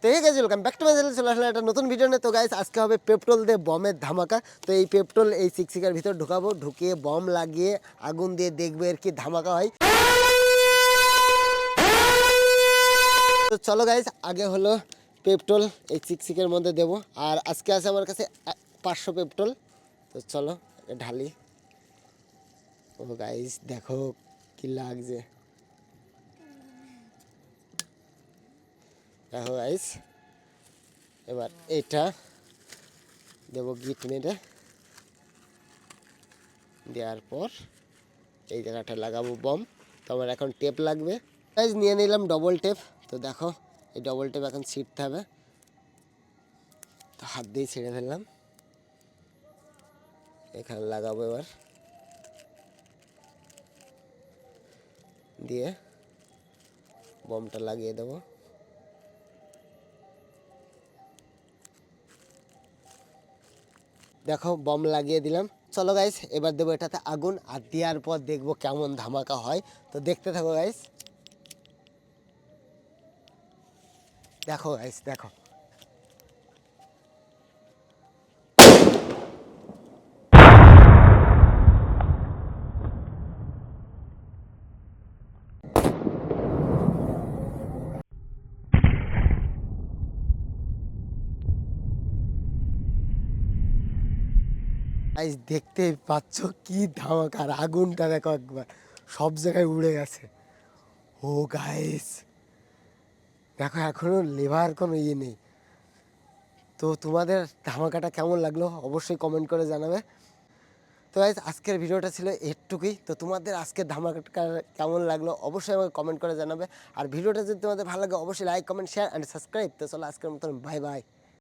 তো এই guys welcome back to my channel. চলে আসলে একটা নতুন ভিডিও নিয়ে। তো গাইজ আজকে হবে পেট্রোল দিয়ে বমের ধামাকা। তো এই পেট্রোল এই সিকসিকার ভিতর ঢুকাবো, ঢুকিয়ে বম লাগিয়ে আগুন দিয়ে দেখবে আর কি ধামাকা হয়। তো চলো গাইজ, আগে হলো পেট্রোল এই সিকসিকের মধ্যে দেবো। আর আজকে আছে আমার কাছে 500 পেট্রোল। তো চলো ঢালি। ও গাইজ দেখো কি লাগছে, দেখো গাইজ। এবার এটা দেবো গিট মেরে, দেওয়ার পর এই জায়গাটা লাগাবো বম। তো আমার এখন টেপ লাগবে গাইজ, নিয়ে নিলাম ডবল টেপ। তো দেখো এই ডবল টেপ এখন ছিঁড়তে হবে। তো হাত দিয়ে ছিঁড়ে ফেললাম, এখানে লাগাবো। এবার দিয়ে বমটা লাগিয়ে দেবো। দেখো বম লাগিয়ে দিলাম। চলো গাইস, এবার দেবো এটাতে আগুন, আর দেওয়ার পর দেখবো কেমন ধামাকা হয়। তো দেখতে থাকো গাইস। দেখো গাইস দেখো, গাইস দেখতে পাচ্ছ কি ধামাকা। আর আগুনটা দেখো একবার সব জায়গায় উড়ে গেছে। ও গাইস দেখো এখনো লেবার কোনো ইয়ে নেই। তো তোমাদের ধামাকাটা কেমন লাগলো অবশ্যই কমেন্ট করে জানাবে। তো গাইস আজকের ভিডিওটা ছিল এটুকুই। তো তোমাদের আজকের ধামাকা কেমন লাগলো অবশ্যই আমাকে কমেন্ট করে জানাবে। আর ভিডিওটা যদি তোমাদের ভালো লাগে অবশ্যই like comment share and subscribe. তো চলো আজকের মতন বাই বাই।